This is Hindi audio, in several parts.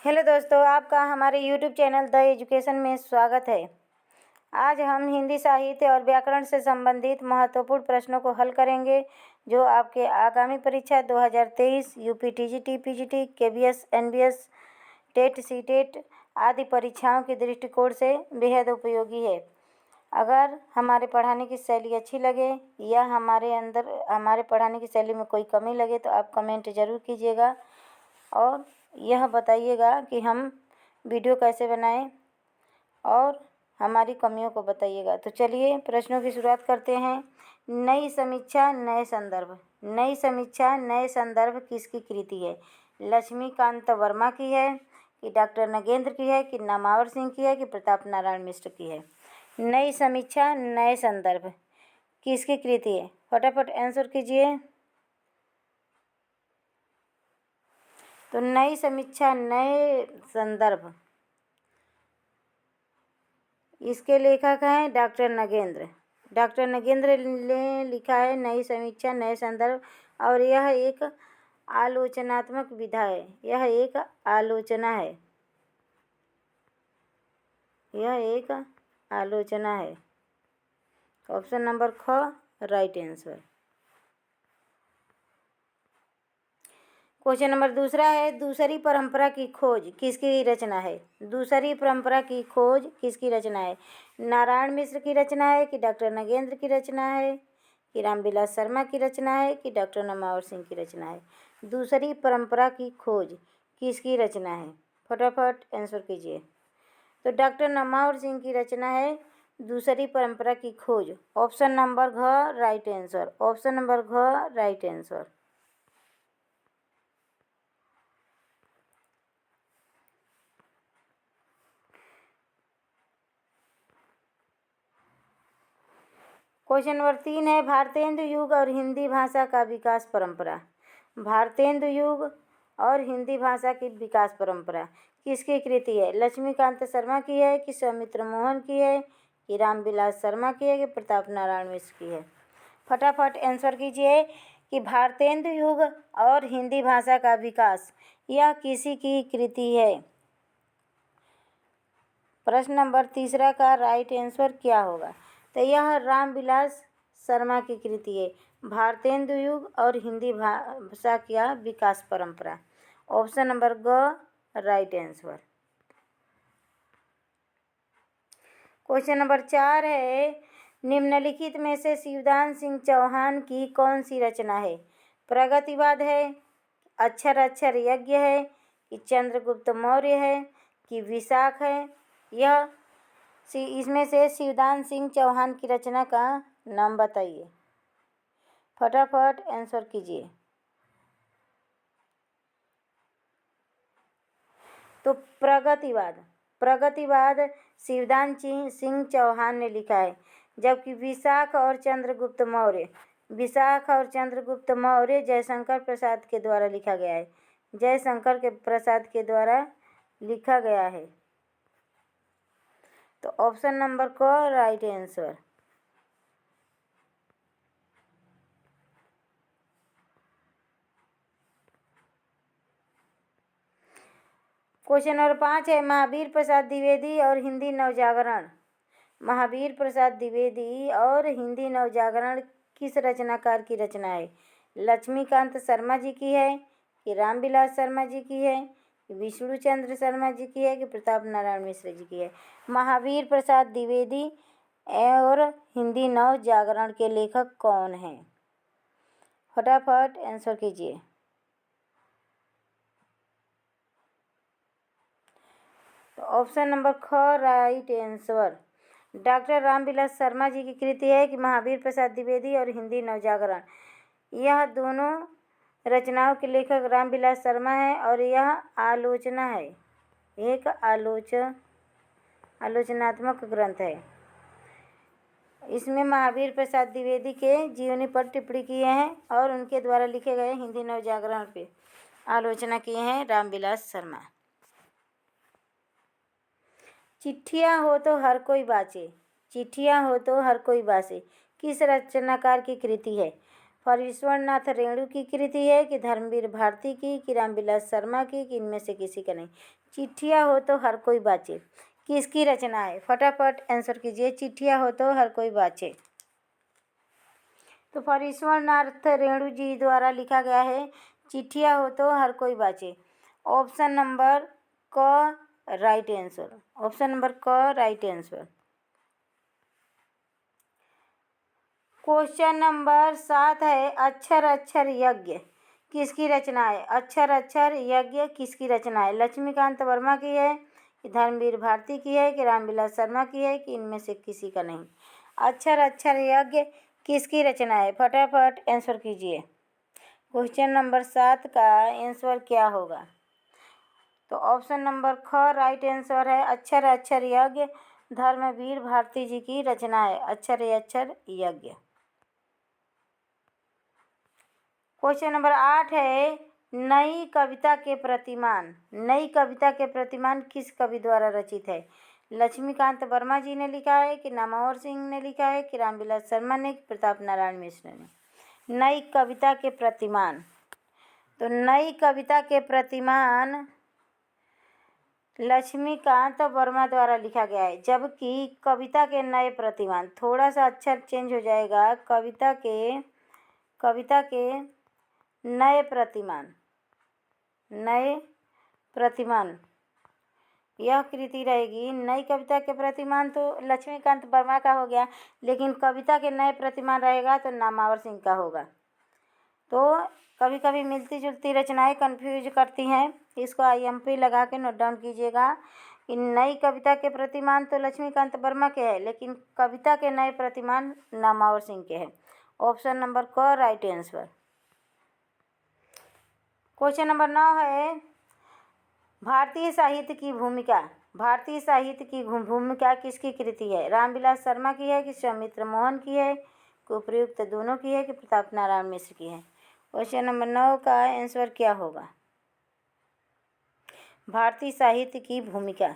हेलो दोस्तों, आपका हमारे यूट्यूब चैनल द एजुकेशन में स्वागत है। आज हम हिंदी साहित्य और व्याकरण से संबंधित महत्वपूर्ण प्रश्नों को हल करेंगे, जो आपके आगामी परीक्षा 2023 UP TGT, PGT, KBS, NBS, TET, CTET आदि परीक्षाओं के दृष्टिकोण से बेहद उपयोगी है। अगर हमारे पढ़ाने की शैली अच्छी लगे या हमारे पढ़ाने की शैली में कोई कमी लगे तो आप कमेंट ज़रूर कीजिएगा और यह बताइएगा कि हम वीडियो कैसे बनाएं और हमारी कमियों को बताइएगा। तो चलिए प्रश्नों की शुरुआत करते हैं। नई समीक्षा नए संदर्भ। नई समीक्षा नए संदर्भ किसकी कृति है? लक्ष्मीकांत वर्मा की है कि डॉक्टर नगेंद्र की है कि नामावर सिंह की है कि प्रताप नारायण मिश्र की है? नई समीक्षा नए संदर्भ किसकी कृति है? फटाफट आंसर कीजिए। तो नई समीक्षा नए संदर्भ इसके लेखक हैं डॉक्टर नगेंद्र। डॉक्टर नगेंद्र ने लिखा है नई समीक्षा नए संदर्भ, और यह एक आलोचनात्मक विधा है। यह एक आलोचना है। यह एक आलोचना है। ऑप्शन नंबर ख राइट आंसर। क्वेश्चन नंबर दूसरा है, दूसरी परंपरा की खोज किसकी रचना है? दूसरी परंपरा की खोज किसकी रचना है? नारायण मिश्र की रचना है कि डॉक्टर नगेंद्र की रचना है कि रामविलास शर्मा की रचना है कि डॉक्टर नमावर सिंह की रचना है? दूसरी परंपरा की खोज किसकी रचना है? फटाफट आंसर कीजिए। तो डॉक्टर नमावर सिंह की रचना है दूसरी परंपरा की खोज। ऑप्शन नंबर घ राइट आंसर। ऑप्शन नंबर घ राइट आंसर। क्वेश्चन नंबर 3 है, भारतेंदु युग और हिंदी भाषा का विकास परंपरा। भारतेंदु युग और हिंदी भाषा की विकास परंपरा किसकी कृति है? लक्ष्मीकांत शर्मा की है कि सौमित्र मोहन की है कि रामविलास शर्मा की है कि प्रताप नारायण मिश्र की है? फटाफट आंसर कीजिए कि भारतेंदु युग और हिंदी भाषा का विकास यह किसी की कृति है? प्रश्न नंबर तीसरा का राइट आंसर क्या होगा? तो यह रामविलास शर्मा की कृति है, भारतेंदु युग और हिंदी भाषा का विकास परंपरा। ऑप्शन नंबर ग राइट आंसर। क्वेश्चन नंबर 4 है, निम्नलिखित में से शिवदान सिंह चौहान की कौन सी रचना है? प्रगतिवाद है, अक्षर अक्षर यज्ञ है कि चंद्रगुप्त मौर्य है कि विशाख है? यह इसमें से शिवदान सिंह चौहान की रचना का नाम बताइए। फटाफट आंसर कीजिए। तो प्रगतिवाद शिवदान सिंह चौहान ने लिखा है, जबकि विशाख और चंद्रगुप्त मौर्य जयशंकर प्रसाद के द्वारा लिखा गया है। जयशंकर के प्रसाद के द्वारा लिखा गया है। तो ऑप्शन नंबर क राइट आंसर। क्वेश्चन नंबर 5 है, महावीर प्रसाद द्विवेदी और हिंदी नवजागरण। महावीर प्रसाद द्विवेदी और हिंदी नवजागरण किस रचनाकार की रचना है? लक्ष्मीकांत शर्मा जी की है कि रामविलास शर्मा जी की है कि विष्णुचंद्र शर्मा जी की है कि प्रताप नारायण मिश्र जी की है? महावीर प्रसाद द्विवेदी और हिंदी नवजागरण के लेखक कौन हैं? फटाफट आंसर कीजिए। तो ऑप्शन नंबर ख right answer. Doctor Ramvilas Sharma ji की कृति है कि महावीर प्रसाद द्विवेदी और हिंदी नवजागरण। यह दोनों रचनाओं के लेखक रामविलास शर्मा है और यह आलोचना है, एक आलोचनात्मक ग्रंथ है। इसमें महावीर प्रसाद द्विवेदी के जीवनी पर टिप्पणी किए हैं और उनके द्वारा लिखे गए हिंदी नवजागरण पे आलोचना किए हैं रामविलास शर्मा। चिट्ठियाँ हो तो हर कोई बाँचे। चिट्ठियाँ हो तो हर कोई बाँचे किस रचनाकार की कृति है? फरीश्वरनाथ रेणु की कृति है कि धर्मवीर भारती की कि रामविलास शर्मा की कि इनमें से किसी का नहीं। चिट्ठियाँ हो तो हर कोई बाँचे किसकी रचना है? फटाफट आंसर कीजिए। चिट्ठियाँ हो तो हर कोई बाँचे तो फरीश्वरनाथ रेणु जी द्वारा लिखा गया है। चिट्ठियाँ हो तो हर कोई बाँचे। ऑप्शन नंबर क राइट आंसर। ऑप्शन नंबर क राइट आंसर। क्वेश्चन नंबर 7 है अक्षर अक्षर यज्ञ किसकी रचना है? अक्षर अक्षर यज्ञ किसकी रचना है? लक्ष्मीकांत वर्मा की है कि धर्मवीर भारती की है कि रामविलास शर्मा की है कि इनमें से किसी का नहीं? अक्षर अक्षर यज्ञ किसकी रचना है? फटाफट आंसर कीजिए। क्वेश्चन नंबर 7 का आंसर क्या होगा? तो ऑप्शन नंबर ख राइट आंसर है। अक्षर अक्षर यज्ञ धर्मवीर भारती जी की रचना है। अक्षर अक्षर यज्ञ। क्वेश्चन नंबर 8 है नई कविता के प्रतिमान। नई कविता के प्रतिमान किस कवि द्वारा रचित है? लक्ष्मीकांत वर्मा जी ने लिखा है कि नामवर सिंह ने लिखा है कि रामविलास शर्मा ने, प्रताप नारायण मिश्र ने? नई कविता के प्रतिमान। तो नई कविता के प्रतिमान लक्ष्मीकांत वर्मा द्वारा लिखा गया है, जबकि कविता के नए प्रतिमान थोड़ा सा अक्षर चेंज हो जाएगा। कविता के नए प्रतिमान यह कृति रहेगी। नई कविता के प्रतिमान तो लक्ष्मीकांत वर्मा का हो गया, लेकिन कविता के नए प्रतिमान रहेगा तो नामावर सिंह का होगा। तो कभी कभी मिलती जुलती रचनाएं कंफ्यूज करती हैं, इसको IMP लगा के नोट डाउन कीजिएगा। इन नई कविता के प्रतिमान तो लक्ष्मीकांत वर्मा के हैं, लेकिन कविता के नए प्रतिमान नामावर सिंह के हैं। ऑप्शन नंबर क राइट आंसर। क्वेश्चन नंबर 9 है भारतीय साहित्य की भूमिका। भारतीय साहित्य की भूमिका किसकी कृति है? रामविलास शर्मा की है कि सौमित्र मोहन की है कि उपयुक्त दोनों की है कि प्रताप नारायण मिश्र की है? क्वेश्चन नंबर 9 का आंसर क्या होगा? भारतीय साहित्य की भूमिका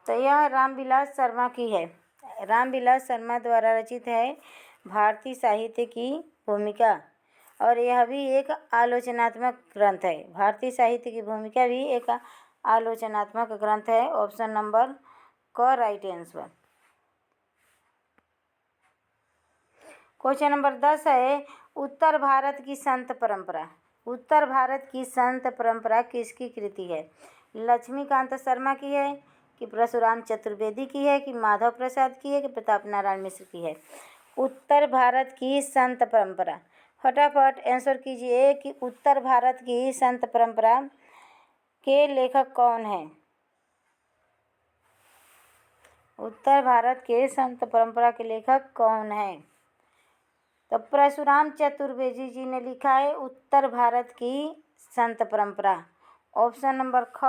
तो यह रामविलास शर्मा की है। रामविलास शर्मा द्वारा रचित है भारतीय साहित्य की भूमिका, और यह भी एक आलोचनात्मक ग्रंथ है। भारतीय साहित्य की भूमिका भी एक आलोचनात्मक ग्रंथ है। ऑप्शन नंबर क राइट आंसर। क्वेश्चन नंबर 10 है उत्तर भारत की संत परंपरा। उत्तर भारत की संत परंपरा किसकी कृति है? लक्ष्मीकांत शर्मा की है कि परशुराम चतुर्वेदी की है कि माधव प्रसाद की है कि प्रताप नारायण मिश्र की है? उत्तर भारत की संत परंपरा। फटाफट आंसर कीजिए कि उत्तर भारत की संत परंपरा के लेखक कौन हैं? उत्तर भारत के संत परंपरा के लेखक कौन हैं? तो परशुराम चतुर्वेदी जी ने लिखा है उत्तर भारत की संत परंपरा। ऑप्शन नंबर ख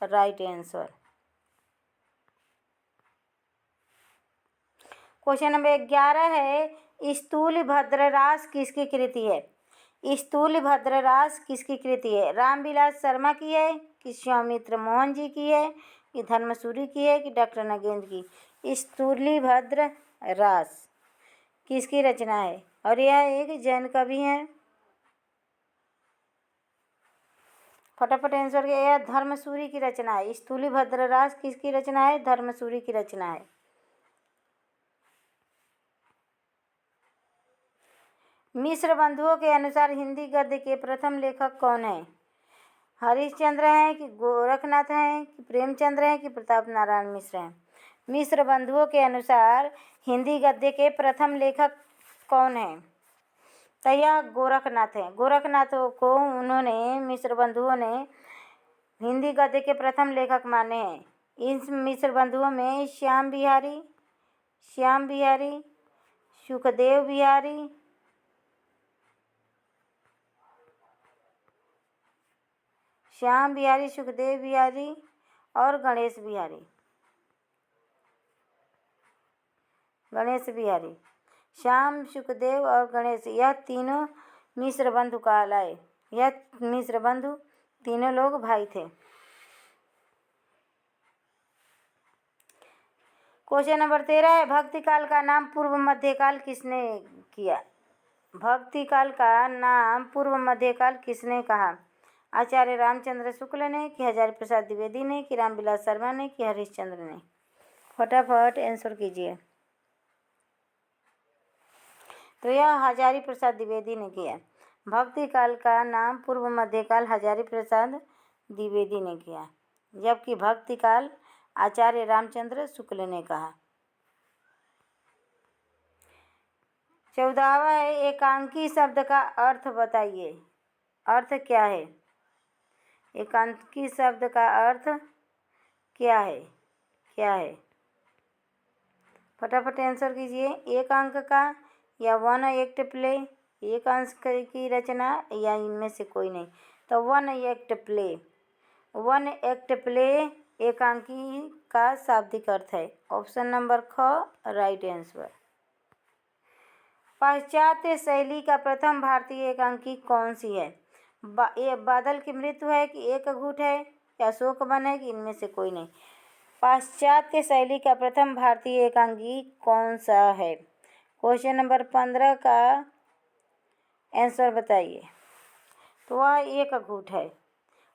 राइट आंसर। क्वेश्चन नंबर 11 है स्थूल भद्ररास किसकी कृति है? स्थूल भद्ररास किसकी कृति है? रामविलास शर्मा की है कि सौमित्र मोहन जी की है कि धर्मसूरी की है कि डॉक्टर नगेंद्र की? स्थूल भद्ररास किसकी रचना है? और यह एक जैन कवि हैं। फटाफट आंसर किया। यह धर्मसूरी की रचना है। स्थूल भद्ररास किसकी रचना है? धर्मसूरी की रचना है। मिश्र बंधुओं के अनुसार हिंदी गद्य के प्रथम लेखक कौन है? हरिश्चंद्र हैं कि गोरखनाथ हैं कि प्रेमचंद्र हैं कि प्रताप नारायण मिश्र हैं? मिश्र बंधुओं के अनुसार हिंदी गद्य के प्रथम लेखक कौन है? तो यह गोरखनाथ हैं। गोरखनाथ को उन्होंने मिश्र बंधुओं ने हिंदी गद्य के प्रथम लेखक माने हैं। इन मिश्र बंधुओं में श्याम बिहारी, सुखदेव बिहारी और गणेश बिहारी। श्याम, सुखदेव और गणेश, यह तीनों मिश्र बंधु कहलाए। यह मिश्र बंधु तीनों लोग भाई थे। क्वेश्चन नंबर 13 है, भक्ति काल का नाम पूर्व मध्यकाल किसने किया? भक्ति काल का नाम पूर्व मध्यकाल किसने कहा? आचार्य रामचंद्र शुक्ल ने, कि हजारी प्रसाद द्विवेदी ने, कि रामविलास शर्मा ने, कि हरिश्चंद्र ने? फटाफट आंसर कीजिए। तो यह हजारी प्रसाद द्विवेदी ने किया। भक्ति काल का नाम पूर्व मध्यकाल हजारी प्रसाद द्विवेदी ने किया, जबकि भक्ति काल आचार्य रामचंद्र शुक्ल ने कहा। 14वां है, एकांकी शब्द का अर्थ बताइए। अर्थ क्या है? एकांकी शब्द का अर्थ क्या है? क्या है? फटाफट आंसर कीजिए। एक अंक का, या वन एक्ट प्ले, एक अंश की रचना, या इनमें से कोई नहीं। तो one act play. One act play एकांकी का शाब्दिक अर्थ है। ऑप्शन नंबर ख राइट आंसर। पाश्चात्य शैली का प्रथम भारतीय एकांकी कौन सी है? ये बादल की मृत्यु है, कि एक घूट है, या अशोकवन है, कि इनमें से कोई नहीं। पाश्चात्य शैली का प्रथम भारतीय एकांकी कौन सा है? क्वेश्चन नंबर 15 का आंसर बताइए। तो वह एक घूट है,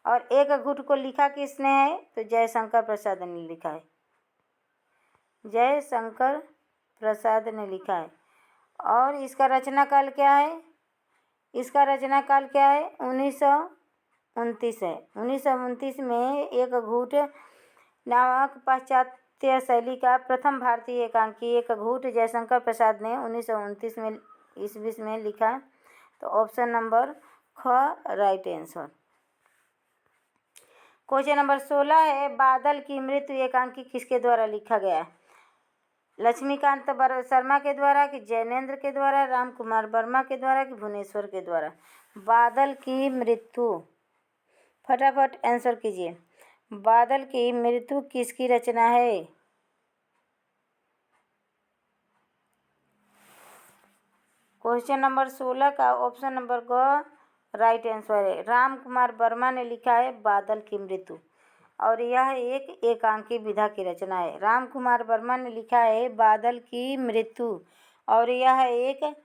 और एक घूट को लिखा किसने है? तो जयशंकर प्रसाद ने लिखा है। जयशंकर प्रसाद ने लिखा है। और इसका रचना काल क्या है? इसका रचना काल क्या है? 1929 है। 1929 में एक घूट नामक पाश्चात्य शैली का प्रथम भारतीय एकांकी एक घूट जयशंकर प्रसाद ने 1929 में ईस्वी में लिखा। तो ऑप्शन नंबर ख राइट आंसर। क्वेश्चन नंबर 16 है, बादल की मृत्यु एकांकी किसके द्वारा लिखा गया? लक्ष्मीकांत शर्मा के द्वारा, कि जैनेन्द्र के द्वारा, राम कुमार वर्मा के द्वारा, कि भुवनेश्वर के द्वारा? बादल की मृत्यु, फटाफट आंसर कीजिए। बादल की मृत्यु किसकी रचना है? क्वेश्चन नंबर 16 का ऑप्शन नंबर ग राइट आंसर है। राम कुमार वर्मा ने लिखा है बादल की मृत्यु, और यह एक एकांकी विधा की रचना है। राम कुमार वर्मा ने लिखा है बादल की मृत्यु, और यह एक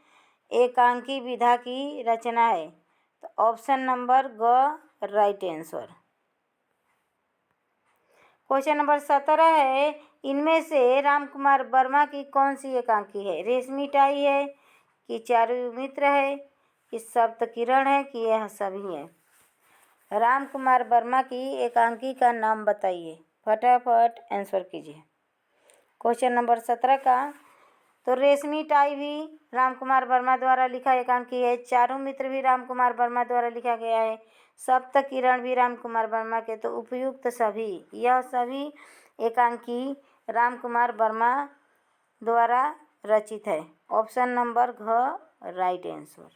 एकांकी विधा की रचना है। तो ऑप्शन नंबर ग राइट आंसर। क्वेश्चन नंबर 17 है, इनमें से राम कुमार वर्मा की कौन सी एकांकी है? रेशमी टाई है, कि चारु मित्र है, कि सप्त किरण है, कि यह सभी है? राम कुमार वर्मा की एकांकी का नाम बताइए। फटाफट आंसर कीजिए। क्वेश्चन नंबर 17 का, तो रेशमी टाई भी राम कुमार वर्मा द्वारा लिखा एकांकी है। चारू मित्र भी राम कुमार वर्मा द्वारा लिखा गया है। सप्त किरण भी राम कुमार वर्मा के। तो उपयुक्त सभी, यह सभी एकांकी राम कुमार वर्मा द्वारा रचित है। ऑप्शन नंबर घ राइट आंसर।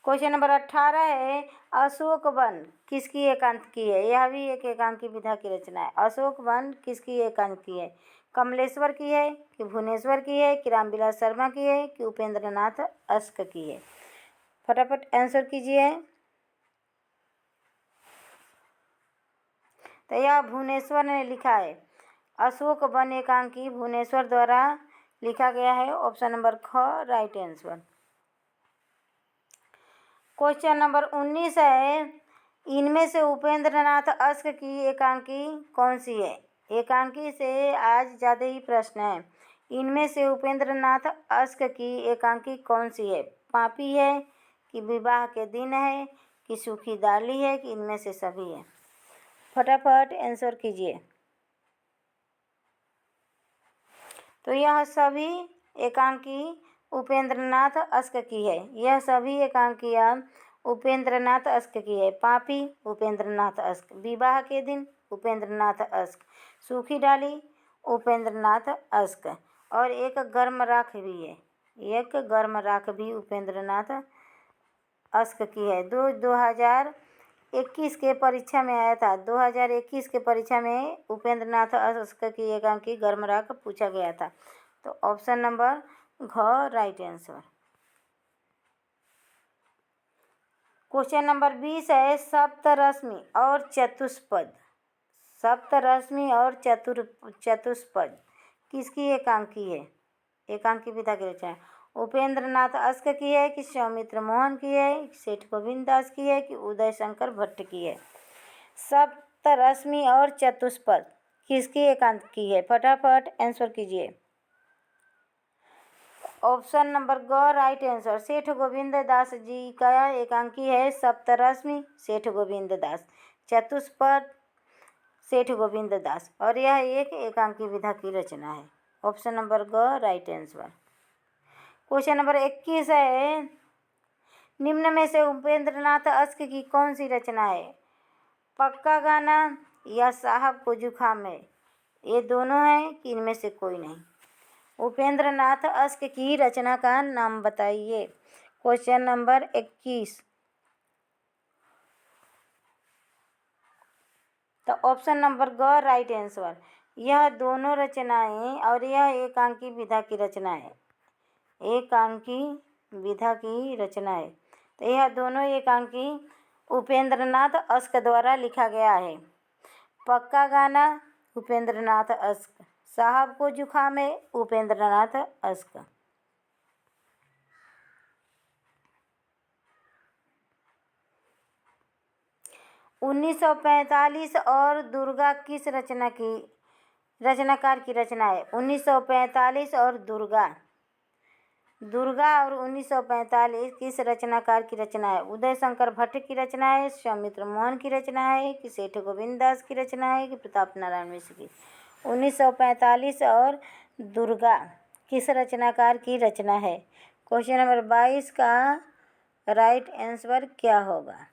क्वेश्चन नंबर 18 है, अशोक वन किसकी एकांकी है? यह भी एक एकांकी विधा की रचना है। अशोक वन किसकी एकांकी है? कमलेश्वर की है, कि भुवनेश्वर की है, कि रामविलास शर्मा की है, कि उपेंद्र नाथ अस्क की है? फटाफट आंसर कीजिए। तो यह भुवनेश्वर ने लिखा है। अशोक वन एकांकी भुवनेश्वर द्वारा लिखा गया है। ऑप्शन नंबर ख राइट आंसर। क्वेश्चन नंबर 19 है, इनमें से उपेंद्र नाथ अस्क की एकांकी कौन सी है? एकांकी से आज ज़्यादा ही प्रश्न है। इनमें से उपेंद्र नाथ अस्क की एकांकी कौन सी है? पापी है, कि विवाह के दिन है, कि सूखी दाली है, कि इनमें से सभी है? फटाफट आंसर कीजिए। तो यह सभी एकांकी उपेंद्र नाथ अस्क की है। यह सभी एकांकियाँ उपेंद्र नाथ अस्क की है। पापी उपेंद्र नाथ अस्क, विवाह के दिन उपेंद्र नाथ अस्क, सूखी डाली उपेंद्र नाथ अस्क, और एक गर्म राख भी है। एक गर्म राख भी उपेंद्र नाथ अस्क की है। 2021 के परीक्षा में आया था। 2021 के परीक्षा में उपेंद्र नाथ अस्क की एकांकी गर्म राख पूछा गया था। तो ऑप्शन नंबर घ राइट आंसर। क्वेश्चन नंबर 20 है, सप्तरश्मि और चतुष्पद सप्तरश्मि और चतुष्पद किसकी एकांकी है? एकांकी विधा की रचना है। उपेंद्र नाथ अस्क की है कि सौमित्र मोहन की है, सेठ गोविंद दास की है कि उदय शंकर भट्ट की है? सप्तरश्मि और चतुष्पद किसकी एकांकी है? फटाफट आंसर कीजिए। ऑप्शन नंबर ग राइट आंसर। सेठ गोविंद दास जी का एकांकी है सप्तरश्मि, सेठ गोविंद दास। चतुष्पद, सेठ गोविंद दास। और यह एक एकांकी विधा की रचना है। ऑप्शन नंबर ग राइट आंसर। क्वेश्चन नंबर 21 है, निम्न में से उपेंद्र नाथ अस्क की कौन सी रचना है? पक्का गाना या साहब को जुखाम है? ये दोनों हैं कि इनमें से कोई नहीं? उपेंद्र नाथ अस्क की रचना का नाम बताइए। Question number 21। तो ऑप्शन नंबर ग राइट आंसर। यह दोनों रचनाएं और यह एकांकी विधा की रचना है। एकांकी विधा की रचना है। तो यह दोनों एकांकी उपेंद्र नाथ अस्क द्वारा लिखा गया है। पक्का गाना उपेंद्र नाथ अस्क, साहब को जुखाम है उपेंद्र नाथ अस्क। उन्नीस 1945 और दुर्गा किस रचनाकार की रचना है? 1945 और दुर्गा और 1945 किस रचनाकार की रचना है? उदय शंकर भट्ट की रचना है, सौमित्र मोहन की रचना है कि सेठ गोविंद दास की रचना है कि प्रताप नारायण मिश्र की? 1945 और दुर्गा किस रचनाकार की रचना है? क्वेश्चन नंबर 22 का राइट आंसर क्या होगा?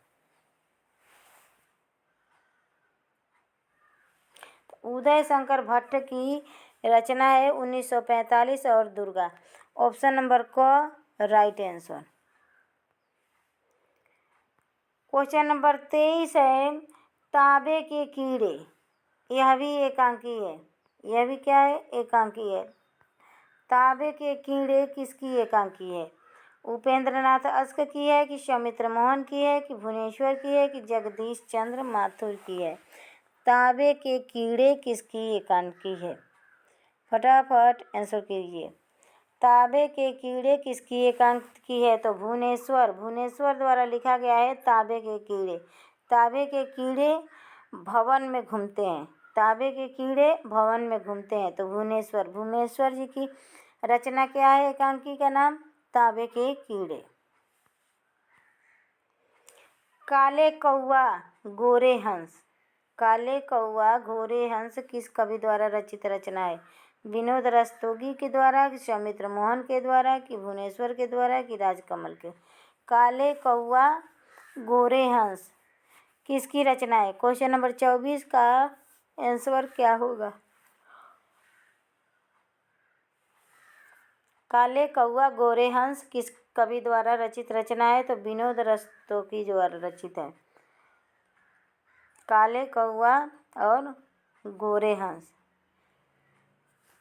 उदय शंकर भट्ट की रचना है 1945 और दुर्गा। ऑप्शन नंबर क राइट आंसर। क्वेश्चन नंबर 23 है, तांबे के कीड़े, यह भी एकांकी है। यह भी क्या है? एकांकी है। तांबे के कीड़े किसकी एकांकी है? उपेंद्र नाथ अस्क की है कि सौमित्र मोहन की है कि भुवनेश्वर की है कि जगदीश चंद्र माथुर की है? तांबे के कीड़े किसकी एकांकी है? फटाफट आंसर कीजिए। तांबे के कीड़े किसकी एकांकी है? तो भुवनेश्वर द्वारा लिखा गया है तांबे के कीड़े। तांबे के कीड़े भवन में घूमते हैं। तांबे के कीड़े भवन में घूमते हैं। तो भुवनेश्वर जी की रचना क्या है? एकांकी का नाम तांबे के कीड़े। काले कौआ गोरे हंस, काले कौआ गोरे हंस किस कवि द्वारा रचित रचना है? विनोद रस्तोगी के द्वारा कि सौमित्र मोहन के द्वारा कि भुवनेश्वर के द्वारा कि राजकमल के? काले कौआ गोरे हंस किसकी रचना है? क्वेश्चन नंबर 24 का आंसर क्या होगा? काले कौआ गोरे हंस किस कवि द्वारा रचित रचना है? तो विनोद रस्तोगी द्वारा रचित है। काले कौआ और गोरे हंस।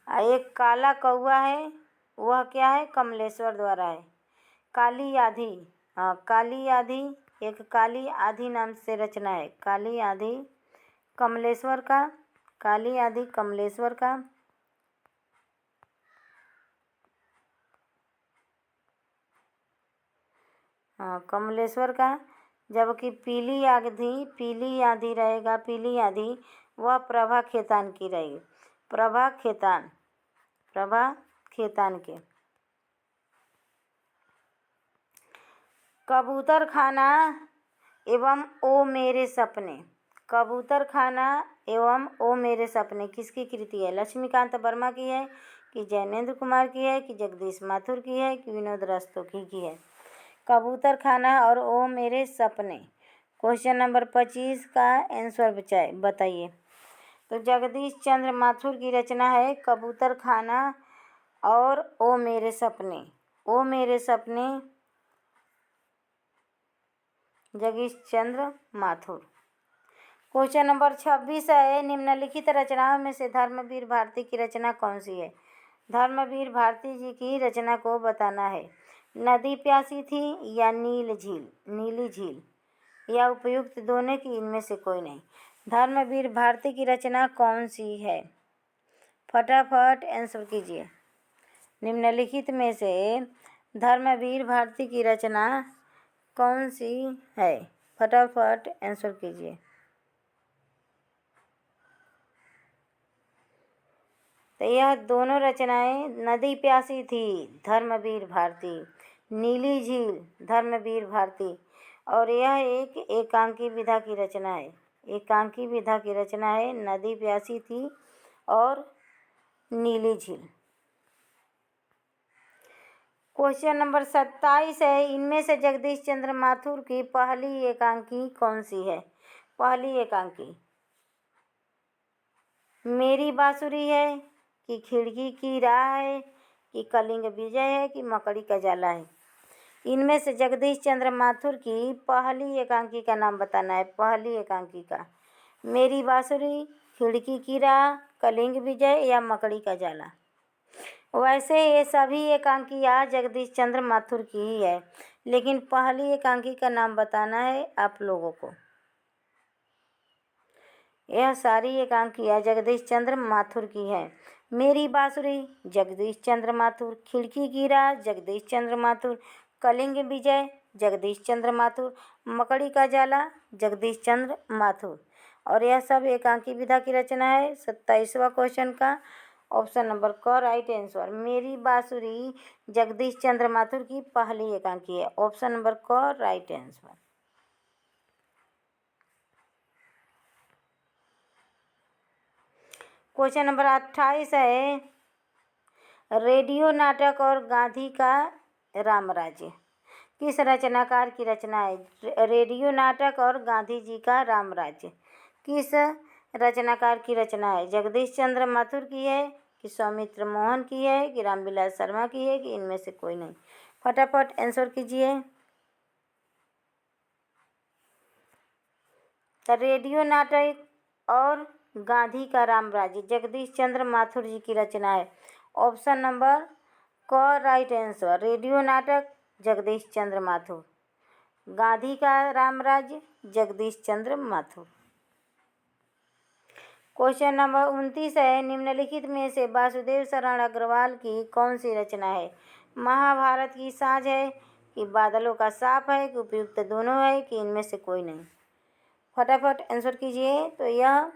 एक काला कौआ है, वह क्या है? कमलेश्वर द्वारा है। काली आधी, काली आधी, एक काली आधी नाम से रचना है। काली आधी कमलेश्वर का, काली आधी कमलेश्वर का। कमलेश्वर का। जबकि पीली आधी रहेगा, पीली आधी वह प्रभा खेतान की रहेगी। प्रभा खेतान के। कबूतर खाना एवं ओ मेरे सपने, कबूतर खाना एवं ओ मेरे सपने किसकी कृति है? लक्ष्मीकांत वर्मा की है कि जैनेन्द्र कुमार की है कि जगदीश माथुर की है कि विनोद रस्तोगी की है? कबूतर खाना और ओ मेरे सपने। क्वेश्चन नंबर 25 का आंसर बताइए। तो जगदीश चंद्र माथुर की रचना है कबूतर खाना और ओ मेरे सपने। ओ मेरे सपने जगदीश चंद्र माथुर। क्वेश्चन नंबर 26 है, निम्नलिखित रचनाओं में से धर्मवीर भारती की रचना कौन सी है? धर्मवीर भारती जी की रचना को बताना है। नदी प्यासी थी या नीली झील, या उपयुक्त दोनों की इनमें से कोई नहीं? धर्मवीर भारती की रचना कौन सी है? फटाफट आंसर कीजिए। निम्नलिखित में से धर्मवीर भारती की रचना कौन सी है? फटाफट आंसर कीजिए। तो यह दोनों रचनाएं नदी प्यासी थी, धर्मवीर भारती, नीली झील, धर्मवीर भारती, और यह एक एकांकी विधा की रचना है। एकांकी विधा की रचना है, नदी प्यासी थी और नीली झील। क्वेश्चन नंबर 27 है, इनमें से जगदीश चंद्र माथुर की पहली एकांकी कौन सी है? पहली एकांकी मेरी बांसुरी है कि खिड़की की राह है कि कलिंग विजय है कि मकड़ी का जाला है? इनमें से जगदीश चंद्र माथुर की पहली एकांकी का नाम बताना है। पहली एकांकी का मेरी बांसुरी, खिड़की की राह, कलिंग विजय या मकड़ी का जाला। वैसे ये सभी एकांकियाँ जगदीश चंद्र माथुर की ही है, लेकिन पहली एकांकी का नाम बताना है आप लोगों को। यह सारी एकांकियाँ जगदीश चंद्र माथुर की है। मेरी बांसुरी जगदीश चंद्र माथुर, खिड़की की राह जगदीश चंद्र माथुर, कलिंग विजय जगदीश चंद्र माथुर, मकड़ी का जाला जगदीश चंद्र माथुर, और यह सब एकांकी विधा की रचना है। 27वां क्वेश्चन का ऑप्शन नंबर क राइट आंसर। मेरी बांसुरी जगदीश चंद्र माथुर की पहली एकांकी है। ऑप्शन नंबर क राइट आंसर। क्वेश्चन नंबर 28 है, रेडियो नाटक और गांधी का रामराज्य किस रचनाकार की रचना है? रेडियो नाटक और गांधी जी का रामराज्य किस रचनाकार की रचना है? जगदीश चंद्र माथुर की है कि सौमित्र मोहन की है कि रामविलास शर्मा की है कि इनमें से कोई नहीं? फटाफट आंसर कीजिए। रेडियो नाटक और गांधी का रामराज्य जगदीश चंद्र माथुर जी की रचना है। ऑप्शन नंबर क राइट आंसर। रेडियो नाटक जगदीश चंद्र माथुर, गांधी का रामराज्य जगदीश चंद्र माथुर। क्वेश्चन नंबर 29 है, निम्नलिखित में से वासुदेव शरण अग्रवाल की कौन सी रचना है? महाभारत की साझ है कि बादलों का साफ है कि उपयुक्त दोनों है कि इनमें से कोई नहीं? फटाफट आंसर कीजिए। तो यह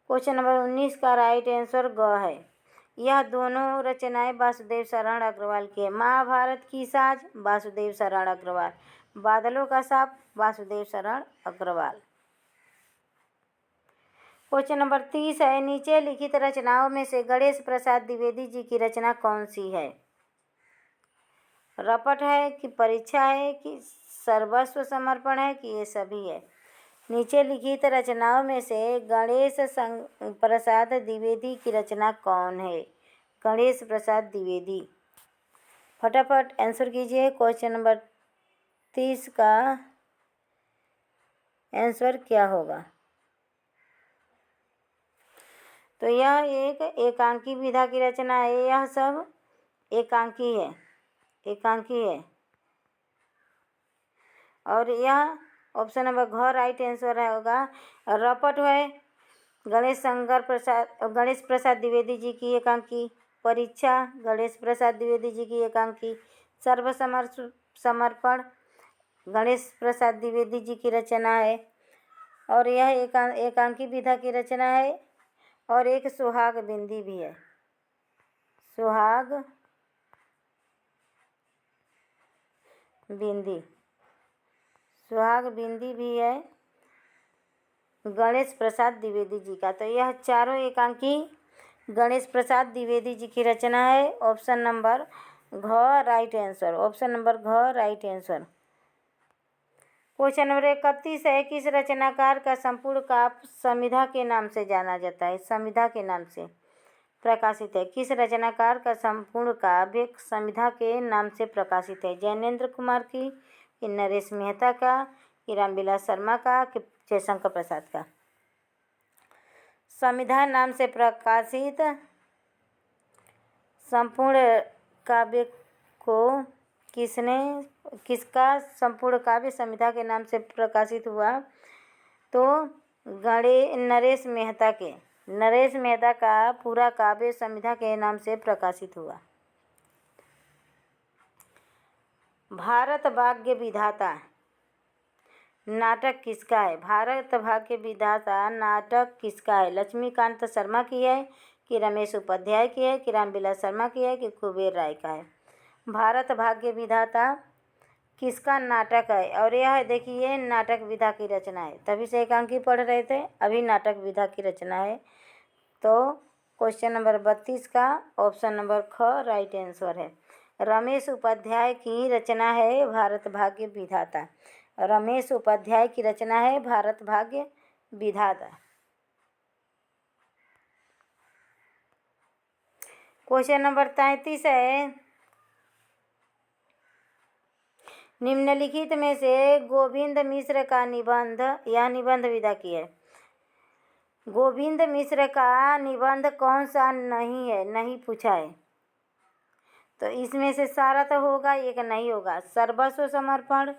क्वेश्चन नंबर 19 का राइट आंसर ग है। यह दोनों रचनाएं वासुदेव शरण अग्रवाल की है। महाभारत की साझ वासुदेव शरण अग्रवाल, बादलों का साफ वासुदेव शरण अग्रवाल। क्वेश्चन नंबर 30 है, नीचे लिखित रचनाओं में से गणेश प्रसाद द्विवेदी जी की रचना कौन सी है? रपट है कि परीक्षा है कि सर्वस्व समर्पण है कि ये सभी है? नीचे लिखित रचनाओं में से गणेश प्रसाद द्विवेदी की रचना कौन है? गणेश प्रसाद द्विवेदी। फटाफट आंसर कीजिए। क्वेश्चन नंबर 30 का आंसर क्या होगा? तो यह एक एकांकी विधा की रचना है। यह सब एकांकी है, एकांकी है, और यह ऑप्शन नंबर घ राइट आंसर होगा। रपट है गणेश प्रसाद द्विवेदी जी की एकांकी, परीक्षा गणेश प्रसाद द्विवेदी जी की एकांकी, समर्पण गणेश प्रसाद द्विवेदी जी की रचना है, और यह एकांकी विधा की रचना है। और एक सुहाग बिंदी भी है, सुहाग बिंदी, सुहाग बिंदी भी है गणेश प्रसाद द्विवेदी जी का। तो यह चारों एकांकी गणेश प्रसाद द्विवेदी जी की रचना है। ऑप्शन नंबर घ राइट आंसर। ऑप्शन नंबर घ राइट आंसर। क्वेश्चन नंबर 31 है, किस रचनाकार का संपूर्ण काव्य समिधा के नाम से जाना जाता है? समिधा के नाम से प्रकाशित है। किस रचनाकार का संपूर्ण काव्य समिधा के नाम से प्रकाशित है? जैनेन्द्र कुमार की कि नरेश मेहता का कि रामविलास शर्मा का कि जयशंकर प्रसाद का? समिधा नाम से प्रकाशित संपूर्ण काव्य को किसका संपूर्ण काव्य समिधा के नाम से प्रकाशित हुआ? तो नरेश मेहता का पूरा काव्य संविधा के नाम से प्रकाशित हुआ। भारत भाग्य विधाता नाटक किसका है? भारत भाग्य विधाता नाटक किसका है? लक्ष्मीकांत शर्मा की है कि रमेश उपाध्याय की है कि रामविलास शर्मा की है कि कुबेर राय का है? भारत भाग्य विधाता किसका नाटक है? और यह देखिए नाटक विधा की रचना है। तभी से एकांकी पढ़ रहे थे, अभी नाटक विधा की रचना है। तो क्वेश्चन नंबर 32 का ऑप्शन नंबर ख राइट आंसर है। रमेश उपाध्याय की रचना है भारत भाग्य विधाता। रमेश उपाध्याय की रचना है भारत भाग्य विधाता। क्वेश्चन नंबर 33 है, निम्नलिखित में से गोविंद मिश्र का निबंध, यह निबंध विधा की है। गोविंद मिश्र का निबंध कौन सा नहीं है, नहीं पूछा है। तो इसमें से सारा तो होगा, एक नहीं होगा। सर्वस्व समर्पण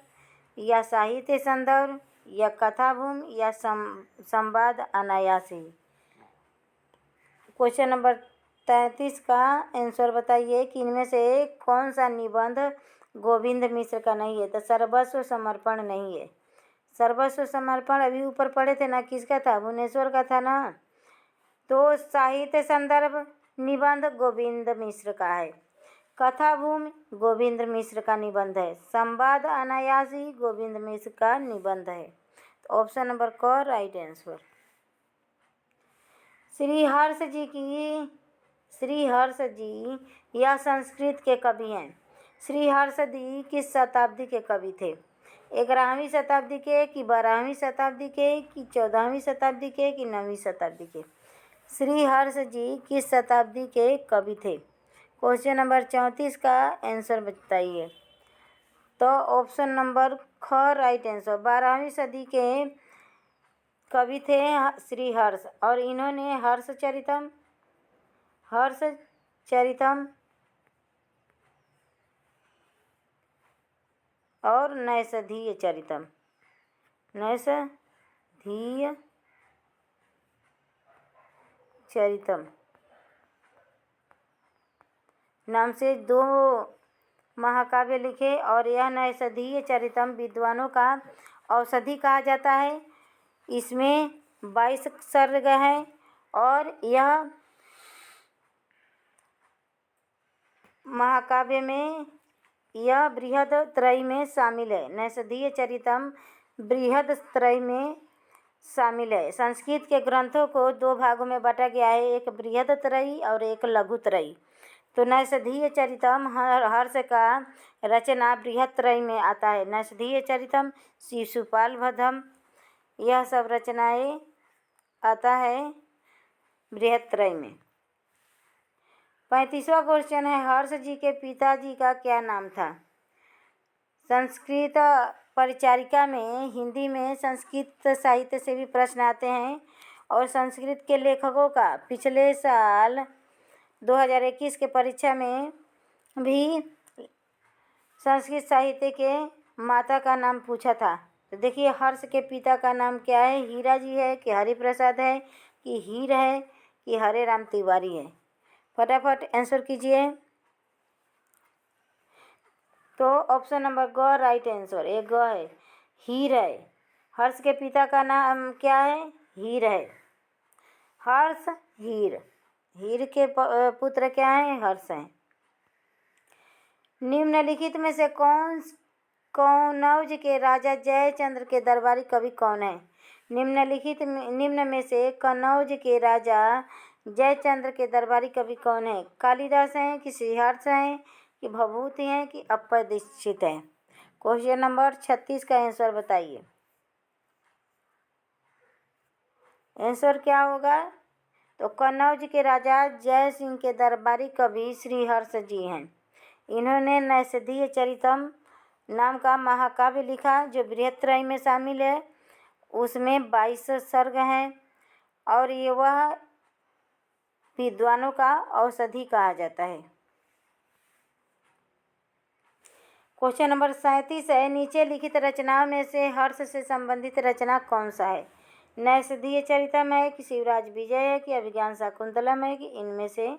या साहित्य संदर्भ या कथाभूमि या संवाद अनायासी। क्वेश्चन नंबर 33 का आंसर बताइए कि इनमें से कौन सा निबंध गोविंद मिश्र का नहीं है? तो सर्वस्व समर्पण नहीं है। सर्वस्व समर्पण अभी ऊपर पढ़े थे ना, किसका था? भुवनेश्वर का था ना। तो साहित्य संदर्भ निबंध गोविंद मिश्र का है। कथाभूमि गोविंद मिश्र का निबंध है। संवाद अनायासी गोविंद मिश्र का निबंध है। तो ऑप्शन नंबर क राइट आंसर। श्रीहर्ष जी यह संस्कृत के कवि हैं। श्रीहर्ष जी किस शताब्दी के कवि थे? 11वीं शताब्दी के कि 12वीं शताब्दी के कि 14वीं शताब्दी के कि 9वीं शताब्दी के? श्रीहर्ष जी किस शताब्दी के कवि थे? क्वेश्चन नंबर 34 का आंसर बताइए। तो ऑप्शन नंबर ख राइट आंसर। 12वीं सदी के कवि थे श्रीहर्ष, और इन्होंने हर्षचरितम और नैषधीय चरितम नाम से 2 महाकाव्य लिखे, और यह नैषधीय चरितम विद्वानों का औषधि कहा जाता है। इसमें 22 सर्ग हैं और यह महाकाव्य में यह बृहदत्रयी में शामिल है। नैषधीय चरितम बृहदत्रयी में शामिल है। संस्कृत के ग्रंथों को 2 भागों में बांटा गया है, एक बृहदत्रयी और एक लघुत्रयी। तो नैषधीय चरितम हर्ष का रचना बृहदत्रयी में आता है। नैषधीय चरितम, शिशुपाल वधम, यह सब रचनाएं आता है बृहदत्रयी में। 35वां क्वेश्चन है, हर्ष जी के पिताजी का क्या नाम था? संस्कृत परिचारिका में हिंदी में संस्कृत साहित्य से भी प्रश्न आते हैं, और संस्कृत के लेखकों का पिछले साल 2021 के परीक्षा में भी संस्कृत साहित्य के माता का नाम पूछा था। तो देखिए हर्ष के पिता का नाम क्या है? हीरा जी है कि हरिप्रसाद है कि हीर है कि हरे राम तिवारी है? फटाफट आंसर कीजिए। तो ऑप्शन नंबर ग राइट आंसर। एक ग है, हीर है। हर्ष के पिता का नाम क्या है? हीर है। हर्ष हीर, हीर के पुत्र क्या हैं? हर्ष हैं। निम्नलिखित में से कनौज के राजा जयचंद्र के दरबारी कवि कौन है? निम्न में से कनौज के राजा जयचंद्र के दरबारी कवि कौन है? कालिदास हैं कि श्रीहर्ष हैं कि भभूति हैं कि अप्पर दीक्षित हैं? क्वेश्चन नंबर 36 का आंसर बताइए। आंसर क्या होगा? तो कनौज के राजा जय सिंह के दरबारी कवि श्रीहर्ष जी हैं। इन्होंने नैषधीय चरितम नाम का महाकाव्य लिखा जो बृहदत्रयी में शामिल है। उसमें 22 सर्ग हैं और ये वह विद्वानों का औषधि कहा जाता है। क्वेश्चन नंबर 37 है, नीचे लिखित रचनाओं में से हर्ष से संबंधित रचना कौन सा है? नैषधीय चरितम है कि शिवराज विजय है कि अभिज्ञान शाकुंतलम है कि इनमें से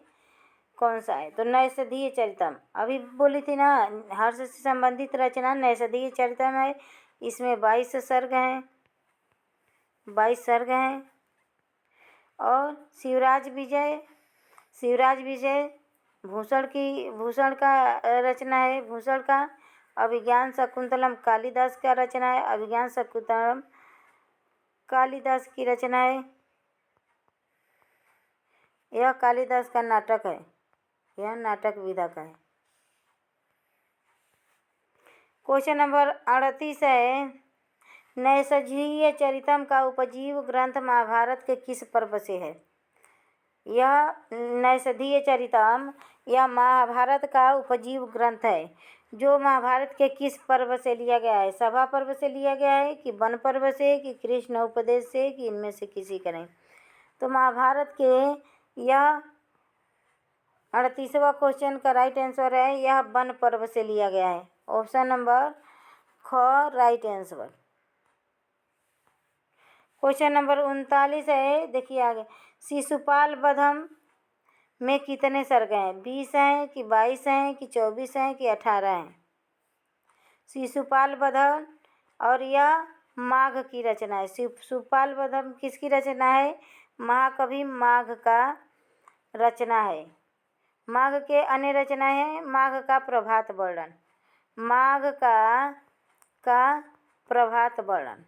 कौन सा है? तो नैषधीय चरितम अभी बोली थी ना, हर्ष से संबंधित रचना नैषधीय चरितम है। इसमें 22 सर्ग हैं, 22 सर्ग हैं। और शिवराज विजय भूषण का रचना है, भूषण का। अभिज्ञान शाकुंतलम कालिदास का रचना है, अभिज्ञान शाकुंतलम कालिदास की रचना है। यह कालिदास का नाटक है, यह नाटक विधा का है। क्वेश्चन नंबर 38 है, नैषधीय चरितम का उपजीव ग्रंथ महाभारत के किस पर्व से है? यह नैषधीय चरितम यह महाभारत का उपजीव ग्रंथ है, जो महाभारत के किस पर्व से लिया गया है? सभा पर्व से लिया गया है कि वन पर्व से कि कृष्ण उपदेश से कि इनमें से किसी का नहीं? तो महाभारत के यह 38वां क्वेश्चन का राइट आंसर है, यह वन पर्व से लिया गया है। ऑप्शन नंबर ख राइट आंसर। क्वेश्चन नंबर 39 है, देखिए आगे। शिशुपाल वधम में कितने सर्ग हैं? 20 हैं कि 22 हैं कि 24 हैं कि 18 हैं? शिशुपाल वधम और यह माघ की रचना है। शिशुपाल वधम किसकी रचना है? महाकवि माघ का रचना है। माघ के अन्य रचना है माघ का प्रभात वर्णन, माघ का प्रभात वर्णन।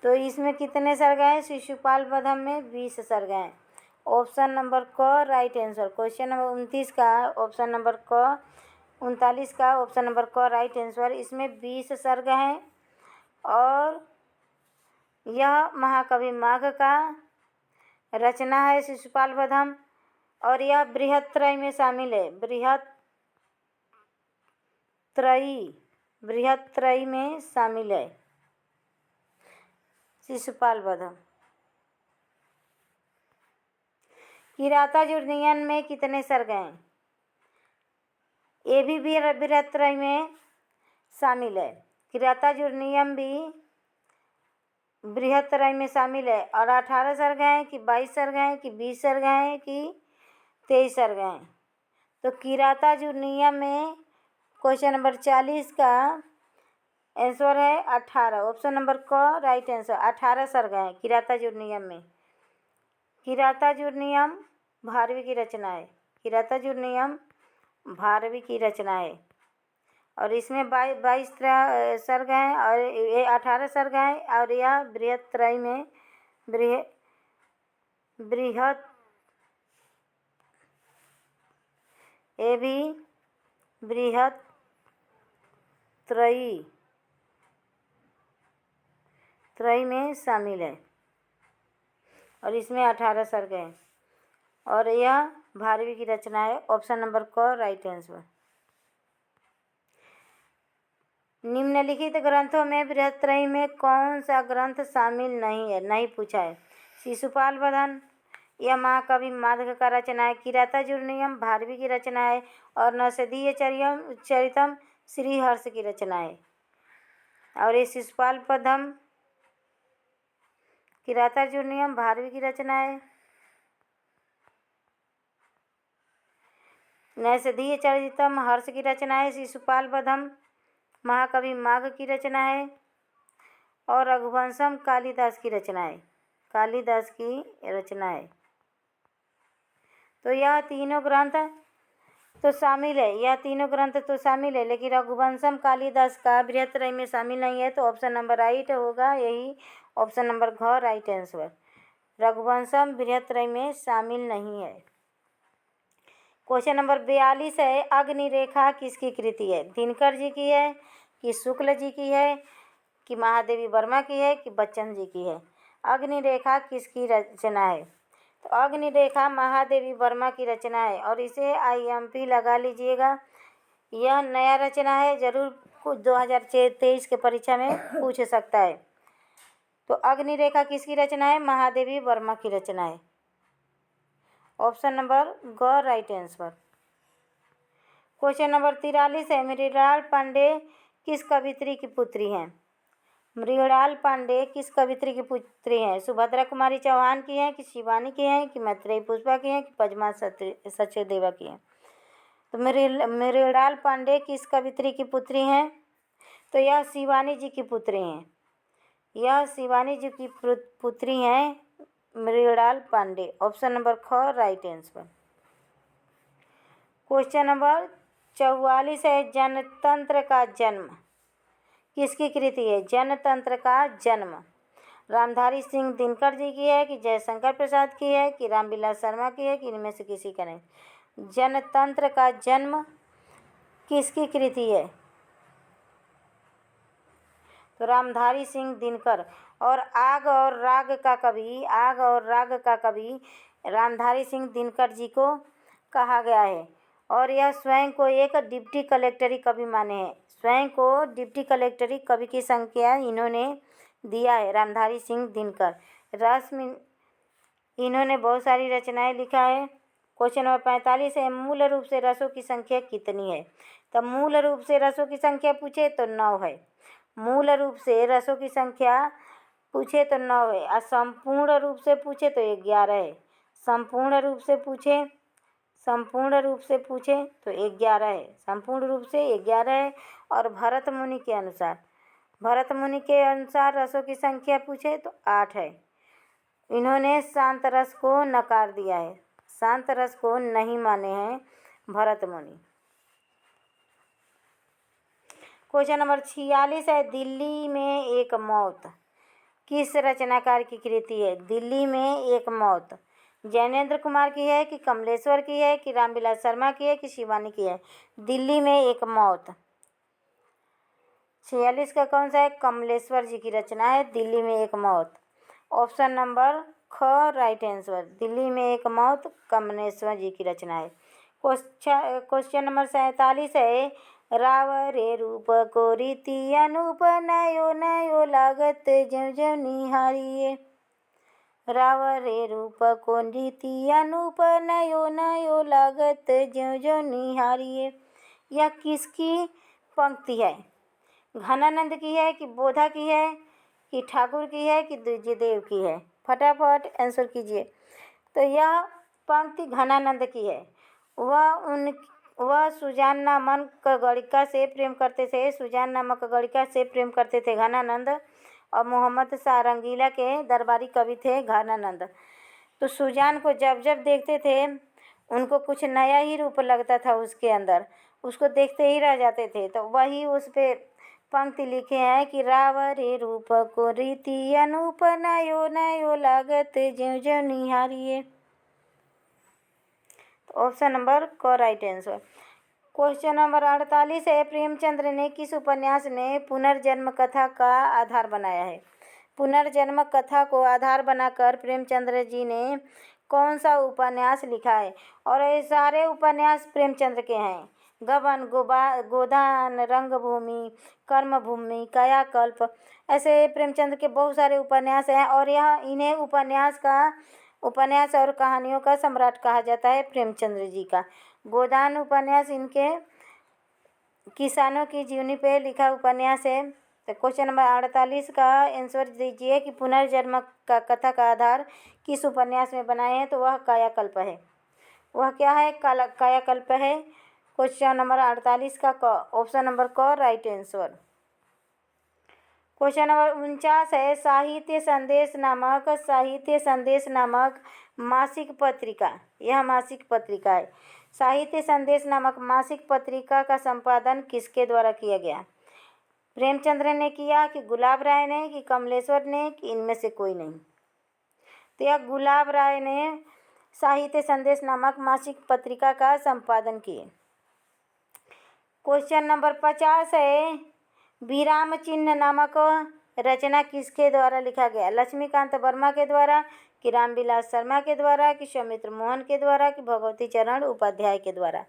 तो इसमें कितने सर्ग हैं? शिशुपाल वधम में 20 सर्ग हैं। ऑप्शन नंबर क राइट आंसर। क्वेश्चन नंबर 29 का ऑप्शन नंबर क, 39 का ऑप्शन नंबर क राइट आंसर। इसमें 20 सर्ग हैं और यह महाकवि माघ का रचना है शिशुपाल वधम, और यह बृहत्त्रयी में शामिल है। बृहत्त्रयी में शामिल है शिशुपाल वधम। किरातार्जुनीयन में कितने सर्ग हैं? ये भी बृहत्त्रयी में शामिल है। किरातार्जुनीयन भी बृहत्त्रयी में शामिल है। और 18 सर्ग हैं कि 22 सर्ग हैं कि 20 सर्ग हैं कि 23 सर्ग हैं? तो किरातार्जुनीयन में क्वेश्चन नंबर 40 का आंसर है 18। ऑप्शन नंबर क राइट आंसर। 18 सर्ग हैं किरातार्जुनीयन में। किरातार्जुनीयन भारवी की रचना है, किरातार्जुनीयन भारवी की रचना है। और इसमें 22 सर्ग हैं और ये 18 सर्ग हैं और यह बृहत्त्रयी में ये भी बृहत्त्रयी में शामिल है और इसमें 18 सर्ग हैं और यह भारवी की रचना है। ऑप्शन नंबर क राइट आंसर। निम्नलिखित ग्रंथों में बृहत्त्रयी में कौन सा ग्रंथ शामिल नहीं है? नहीं पूछा है। शिशुपाल वधम यह महाकवि माघ का रचना है। किरातार्जुनीयन भारवी की रचना है और नैषधीय चरितम श्रीहर्ष की रचना है। और ये शिशुपाल वधम किरातार्जुनीयन भारवी की रचना है। नैषधीय चरितम हर्ष की रचना है। शिशुपाल वधम महाकवि माघ की रचना है और रघुवंशम कालिदास की रचना है, कालिदास की रचना है। तो यह तीनों ग्रंथ तो शामिल है, यह तीनों ग्रंथ तो शामिल है, लेकिन रघुवंशम कालिदास का बृहत्त्रयी में शामिल नहीं है। तो ऑप्शन नंबर राइट होगा, यही ऑप्शन नंबर घ राइट आंसर। रघुवंशम बृहत्त्रयी में शामिल नहीं है। क्वेश्चन नंबर 42 है, अग्निरेखा किसकी कृति है? दिनकर जी की है कि शुक्ल जी की है कि महादेवी वर्मा की है कि बच्चन जी की है? अग्निरेखा किसकी रचना है? तो अग्निरेखा महादेवी वर्मा की रचना है और इसे IMP लगा लीजिएगा। यह नया रचना है, जरूर कुछ 2023 के परीक्षा में पूछ सकता है। तो अग्निरेखा किसकी रचना है? महादेवी वर्मा की रचना है। ऑप्शन नंबर ग राइट आंसर। क्वेश्चन नंबर 43 है, मृणाल पांडे किस कवियत्री की पुत्री हैं? मृणाल पांडे किस कवियत्री की पुत्री हैं? सुभद्रा कुमारी चौहान की हैं, कि शिवानी की हैं, कि मैत्रेयी पुष्पा की हैं, कि पद्मा सचदेवा की हैं? तो मृणाल पांडे किस कवियत्री की पुत्री हैं? तो यह शिवानी जी की पुत्री हैं। यह शिवानी जी की पुत्री हैं मृणाल पांडे। ऑप्शन नंबर ख राइट आंसर। क्वेश्चन नंबर 44 है, जनतंत्र का जन्म किसकी कृति है? जनतंत्र का जन्म रामधारी सिंह दिनकर जी की है, कि जयशंकर प्रसाद की है, कि रामविलास शर्मा की है, कि इनमें से किसी का नहीं? जनतंत्र का जन्म किसकी कृति है? तो रामधारी सिंह दिनकर। और आग और राग का कवि रामधारी सिंह दिनकर जी को कहा गया है। और यह स्वयं को एक डिप्टी कलेक्टरी कवि माने हैं। स्वयं को डिप्टी कलेक्टरी कवि की संख्या इन्होंने दिया है, रामधारी सिंह दिनकर। इन्होंने बहुत सारी रचनाएं लिखा है। क्वेश्चन नंबर 45 है, मूल रूप से रसों की संख्या कितनी है? तो मूल रूप से रसों की संख्या पूछे तो 9 है। मूल रूप से रसों की संख्या पूछे तो 9 है, और संपूर्ण रूप से पूछे तो 11 है। संपूर्ण रूप से पूछे तो 11 है। संपूर्ण रूप से 11 है। और भरत मुनि के अनुसार रसों की संख्या पूछे तो 8 है। इन्होंने शांत रस को नकार दिया है, शांत रस को नहीं माने हैं भरत मुनि। क्वेश्चन नंबर 46 है, दिल्ली में एक मौत किस रचनाकार की कृति है? दिल्ली में एक मौत जैनेन्द्र कुमार की है, कि कमलेश्वर की है, कि रामविलास शर्मा की है, कि शिवानी की है? दिल्ली में एक मौत 46 का कौन सा है? कमलेश्वर जी की रचना है दिल्ली में एक मौत। ऑप्शन नंबर ख राइट आंसर। दिल्ली में एक मौत कमलेश्वर जी की रचना है। क्वेश्चन नंबर 47 है, राव रे रूप को रीति अनूप नयो नयो लागत ज्यों ज्यों निहारिए। राव रे रूप को रीति अनूप नयो नयो लागत ज्यों ज्यों निहारिए। यह किसकी पंक्ति है? घनानंद की है, कि बोधा की है, कि ठाकुर की है, कि द्विजदेव की है? फटाफट आंसर कीजिए। तो यह पंक्ति घनानंद की है। वह सुजान नामक गणिका से प्रेम करते थे घनानंद। और मोहम्मद शाह रंगीला के दरबारी कवि थे घनानंद। तो सुजान को जब जब देखते थे उनको कुछ नया ही रूप लगता था उसके अंदर, उसको देखते ही रह जाते थे। तो वही उस पे पंक्ति लिखे हैं, कि राव रे रूप को रीति अनूप नयो नयो लागत ज्यों ज्यों निहारिए। ऑप्शन नंबर क राइट आंसर। क्वेश्चन नंबर 48 है, प्रेमचंद्र ने किस उपन्यास ने पुनर्जन्म कथा का आधार बनाया है? पुनर्जन्म कथा को आधार बनाकर प्रेमचंद्र जी ने कौन सा उपन्यास लिखा है? और ये सारे उपन्यास प्रेमचंद्र के हैं। गबन, गोदान, रंगभूमि, कर्मभूमि, कायाकल्प, ऐसे प्रेमचंद्र के बहुत सारे उपन्यास हैं। और यह इन्हें उपन्यास और कहानियों का सम्राट कहा जाता है प्रेमचंद्र जी का। गोदान उपन्यास इनके किसानों की जीवनी पे लिखा उपन्यास है। तो क्वेश्चन नंबर 48 का आंसर दीजिए, कि पुनर्जन्म का कथा का आधार किस उपन्यास में बनाए हैं? तो वह कायाकल्प है। वह क्या है? कायाकल्प है। क्वेश्चन नंबर 48 का क, ऑप्शन नंबर क राइट आंसर। क्वेश्चन नंबर 49 है, साहित्य संदेश नामक मासिक पत्रिका, यह मासिक पत्रिका है। साहित्य संदेश नामक मासिक पत्रिका का संपादन किसके द्वारा किया गया? प्रेमचंद्र ने किया, कि गुलाब राय ने, कि कमलेश्वर ने, कि इनमें से कोई नहीं? तो यह गुलाब राय ने साहित्य संदेश नामक मासिक पत्रिका का संपादन किए। क्वेश्चन नंबर 50 है, विराम चिन्ह नामक रचना किसके द्वारा लिखा गया? लक्ष्मीकांत वर्मा के द्वारा, कि रामविलास शर्मा के द्वारा, कि सौमित्र मोहन के द्वारा, कि भगवती चरण उपाध्याय के द्वारा?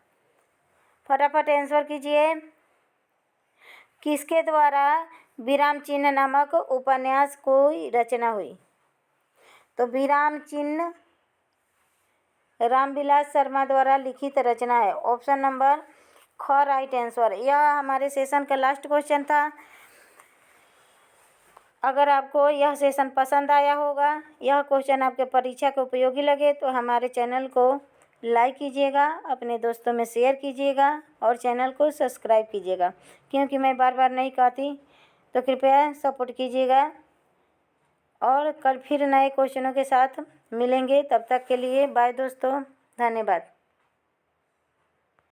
फटाफट आंसर कीजिए। किसके द्वारा विराम चिन्ह नामक उपन्यास को रचना हुई? तो विराम चिन्ह रामविलास शर्मा द्वारा लिखित रचना है। ऑप्शन नंबर ख राइट आंसर। यह हमारे सेशन का लास्ट क्वेश्चन था। अगर आपको यह सेशन पसंद आया होगा, यह क्वेश्चन आपके परीक्षा के उपयोगी लगे तो हमारे चैनल को लाइक कीजिएगा, अपने दोस्तों में शेयर कीजिएगा और चैनल को सब्सक्राइब कीजिएगा, क्योंकि मैं बार बार नहीं कहती, तो कृपया सपोर्ट कीजिएगा। और कल फिर नए क्वेश्चनों के साथ मिलेंगे। तब तक के लिए बाय दोस्तों, धन्यवाद।